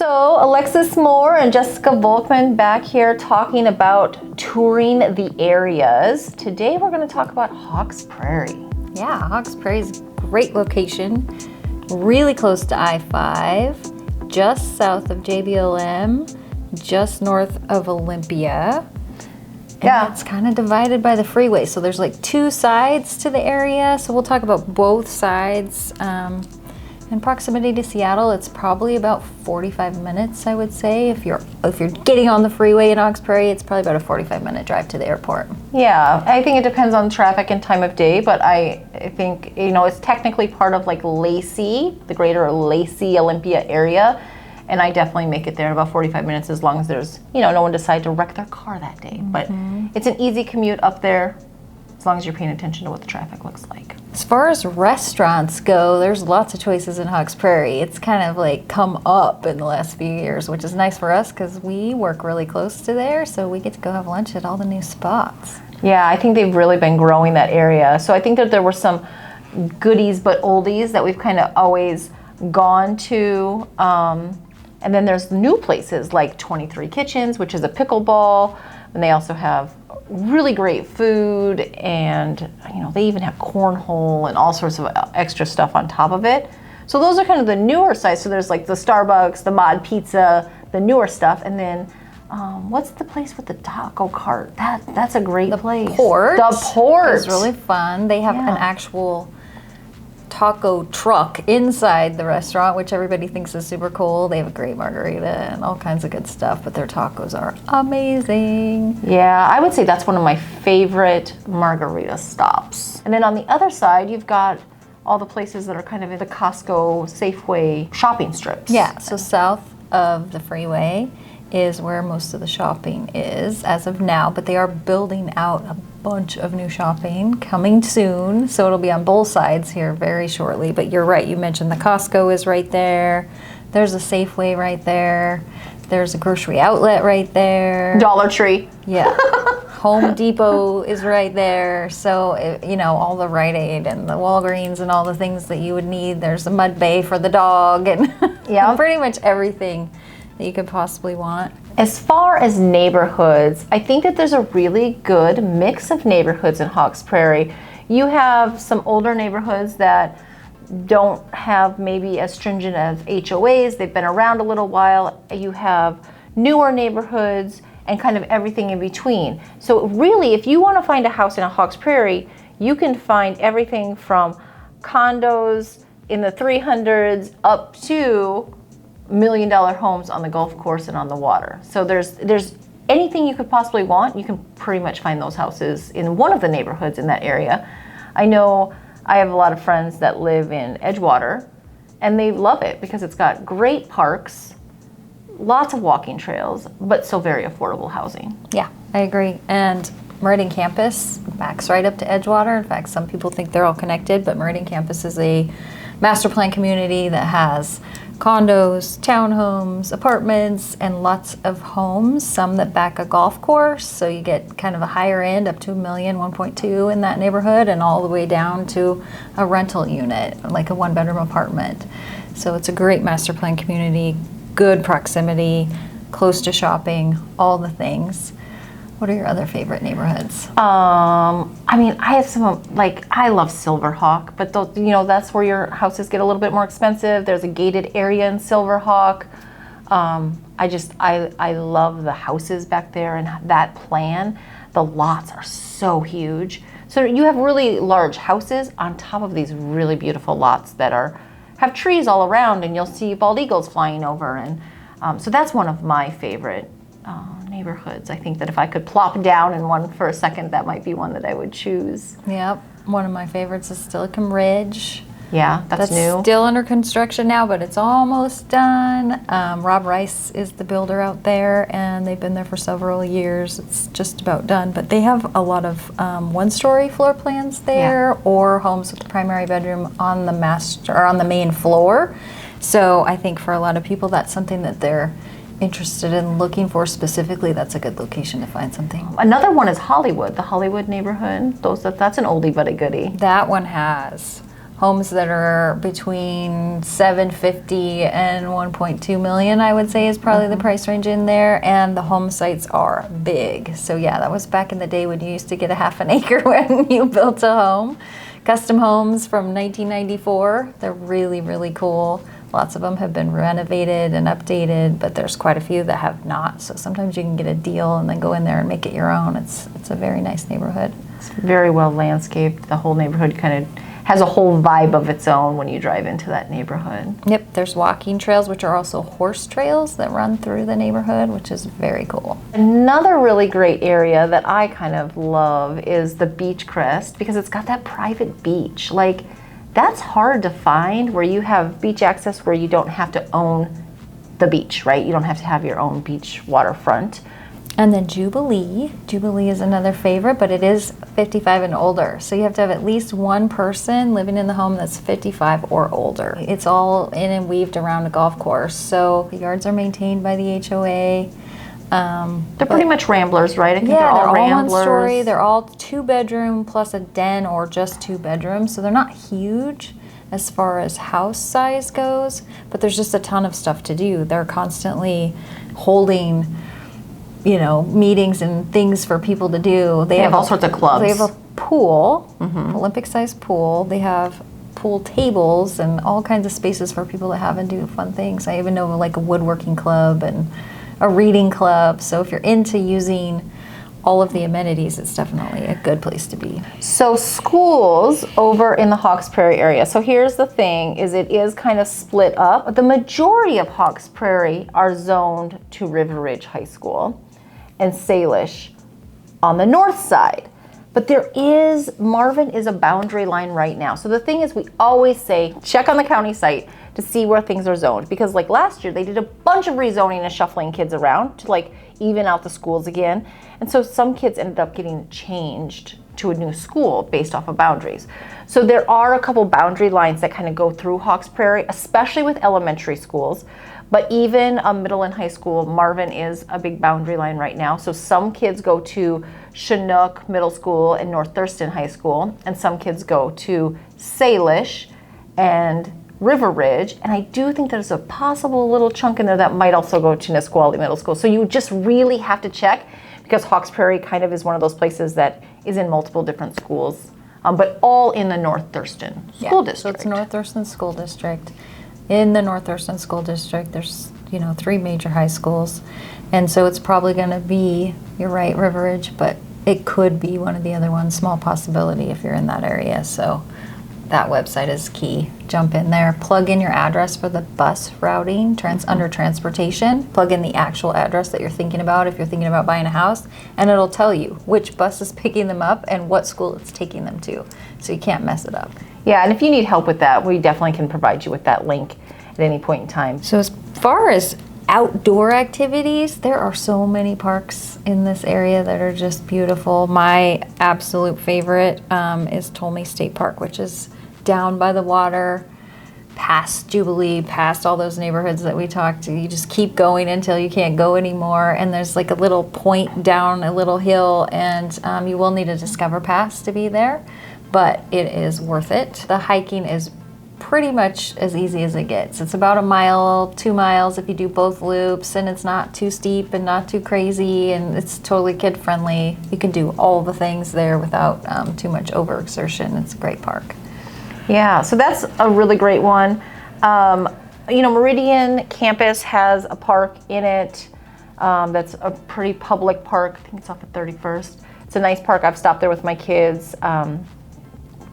So Alexis Moore and Jessica Volkman back here talking about touring the areas. Today we're going to talk about Hawks Prairie. Yeah, Hawks Prairie is a great location, really close to I-5, just south of JBLM, just north of Olympia. And it's kind of divided by the freeway. So there's like two sides to the area. So we'll talk about both sides. In proximity to Seattle, it's probably about 45 minutes, I would say. If you're getting on the freeway in Hawks Prairie, it's probably about a 45-minute drive to the airport. Yeah, I think it depends on traffic and time of day, but I think, it's technically part of like Lacey, the greater Lacey, Olympia area. And I definitely make it there in about 45 minutes as long as there's, no one decide to wreck their car that day. But it's an easy commute up there as long as you're paying attention to what the traffic looks like. As far as restaurants go, there's lots of choices in Hawks Prairie. It's kind of like come up in the last few years, which is nice for us because we work really close to there, so we get to go have lunch at all the new spots. Yeah, I think they've really been growing that area. So I think that there were some goodies but oldies that we've kind of always gone to. And then there's new places like 23 Kitchens, which is a pickleball, and they also have really great food, and they even have cornhole and all sorts of extra stuff on top of it. So those are kind of the newer sites. So there's like the Starbucks, the Mod Pizza, the newer stuff, and then what's the place with the taco cart? That's a great place. The Port is really fun. They have an actual taco truck inside the restaurant, which everybody thinks is super cool. They have a great margarita and all kinds of good stuff, but their tacos are amazing. Yeah, I would say that's one of my favorite margarita stops. And then on the other side, you've got all the places that are kind of in the Costco, Safeway shopping strips. Yeah, so south of the freeway is where most of the shopping is as of now, but they are building out a bunch of new shopping coming soon, so it'll be on both sides here very shortly. But you're right, you mentioned the Costco is right there, there's a Safeway right there, there's a grocery outlet right there, Dollar Tree, Home Depot is right there, so all the Rite Aid and the Walgreens and all the things that you would need. There's a mud bay for the dog and pretty much everything that you could possibly want. As far as neighborhoods, I think that there's a really good mix of neighborhoods in Hawks Prairie. You have some older neighborhoods that don't have maybe as stringent as HOAs. They've been around a little while. You have newer neighborhoods and kind of everything in between. So really, if you want to find a house in a Hawks Prairie, you can find everything from condos in the 300s up to $1 million homes on the golf course and on the water. So there's anything you could possibly want, you can pretty much find those houses in one of the neighborhoods in that area. I know I have a lot of friends that live in Edgewater, and they love it because it's got great parks, lots of walking trails, but so very affordable housing. Yeah, I agree. And Meridian Campus backs right up to Edgewater. In fact, some people think they're all connected, but Meridian Campus is a master plan community that has condos, townhomes, apartments, and lots of homes, some that back a golf course, so you get kind of a higher end up to $1 million, 1.2 in that neighborhood, and all the way down to a rental unit, like a one-bedroom apartment. So it's a great master plan community, good proximity, close to shopping, all the things. What are your other favorite neighborhoods? I have some, I love Silverhawk, but that's where your houses get a little bit more expensive. There's a gated area in Silverhawk. I love the houses back there and that plan. The lots are so huge. So you have really large houses on top of these really beautiful lots that have trees all around, and you'll see bald eagles flying over. And so that's one of my favorite neighborhoods. I think that if I could plop down in one for a second, that might be one that I would choose. Yep. One of my favorites is Silicon Ridge. Yeah, that's new. Still under construction now, but it's almost done. Rob Rice is the builder out there, and they've been there for several years. It's just about done, but they have a lot of one-story floor plans there, or homes with the primary bedroom on the main floor. So I think for a lot of people, that's something that they're interested in looking for specifically. That's a good location to find something. Another one is Hollywood, the Hollywood neighborhood. That's an oldie but a goodie. That one has homes that are between 750 and 1.2 million, I would say, is probably the price range in there. And the home sites are big. So yeah, that was back in the day when you used to get a half an acre when you built a home. Custom homes from 1994. They're really, really cool. Lots of them have been renovated and updated, but there's quite a few that have not. So sometimes you can get a deal and then go in there and make it your own. It's a very nice neighborhood. It's very well landscaped. The whole neighborhood kind of has a whole vibe of its own when you drive into that neighborhood. Yep, there's walking trails, which are also horse trails that run through the neighborhood, which is very cool. Another really great area that I kind of love is the beach crest, because it's got that private beach. Like, that's hard to find, where you have beach access where you don't have to own the beach, right? You don't have to have your own beach waterfront. And then Jubilee. Jubilee is another favorite, but it is 55 and older. So you have to have at least one person living in the home that's 55 or older. It's all in and weaved around a golf course. So the yards are maintained by the HOA. They're pretty much ramblers, right? I think Yeah, they're all ramblers. one story. They're all 2-bedroom plus a den, or just 2 bedrooms. So they're not huge as far as house size goes, but there's just a ton of stuff to do. They're constantly holding, you know, meetings and things for people to do. They have all sorts of clubs. They have a pool, Olympic-sized pool. They have pool tables and all kinds of spaces for people to have and do fun things. I even know like a woodworking club and a reading club. So if you're into using all of the amenities, it's definitely a good place to be. So schools over in the Hawks Prairie area. So here's the thing, is it is kind of split up. The majority of Hawks Prairie are zoned to River Ridge High School and Salish on the north side. But Marvin is a boundary line right now. So the thing is, we always say, check on the county site to see where things are zoned. Because like last year, they did a bunch of rezoning and shuffling kids around to like even out the schools again. And so some kids ended up getting changed to a new school based off of boundaries. So there are a couple boundary lines that kind of go through Hawks Prairie, especially with elementary schools. But even middle and high school, Marvin is a big boundary line right now. So some kids go to Chinook Middle School and North Thurston High School, and some kids go to Salish and River Ridge. And I do think there's a possible little chunk in there that might also go to Nisqually Middle School. So you just really have to check, because Hawks Prairie kind of is one of those places that is in multiple different schools, but all in the North Thurston School District. So it's North Thurston School District. In the North Thurston School District, there's 3 major high schools. And so it's probably going to be, you're right, River Ridge, but it could be one of the other ones, small possibility if you're in that area. So that website is key. Jump in there, plug in your address for the bus routing under transportation, plug in the actual address that you're thinking about if you're thinking about buying a house, and it'll tell you which bus is picking them up and what school it's taking them to. So you can't mess it up. Yeah, and if you need help with that, we definitely can provide you with that link at any point in time. So as far as outdoor activities, there are so many parks in this area that are just beautiful. My absolute favorite is Tolmie State Park, which is down by the water, past Jubilee, past all those neighborhoods that we talked to. You just keep going until you can't go anymore. And there's like a little point down a little hill, and you will need a Discover Pass to be there, but it is worth it. The hiking is pretty much as easy as it gets. It's about 1 mile, 2 miles if you do both loops, and it's not too steep and not too crazy, and it's totally kid friendly. You can do all the things there without too much overexertion. It's a great park. Yeah, so that's a really great one. Meridian campus has a park in it that's a pretty public park. I think it's off of 31st. It's a nice park. I've stopped there with my kids. A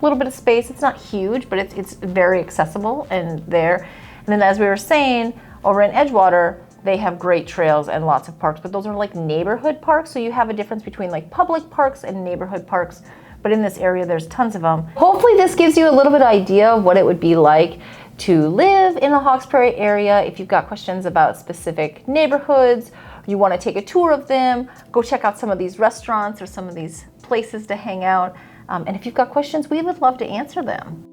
little bit of space. It's not huge, but it's very accessible and there. And then, as we were saying, over in Edgewater, they have great trails and lots of parks, but those are like neighborhood parks. So you have a difference between like public parks and neighborhood parks. But in this area, there's tons of them. Hopefully this gives you a little bit of idea of what it would be like to live in the Hawks Prairie area. If you've got questions about specific neighborhoods, you want to take a tour of them, go check out some of these restaurants or some of these places to hang out. And if you've got questions, we would love to answer them.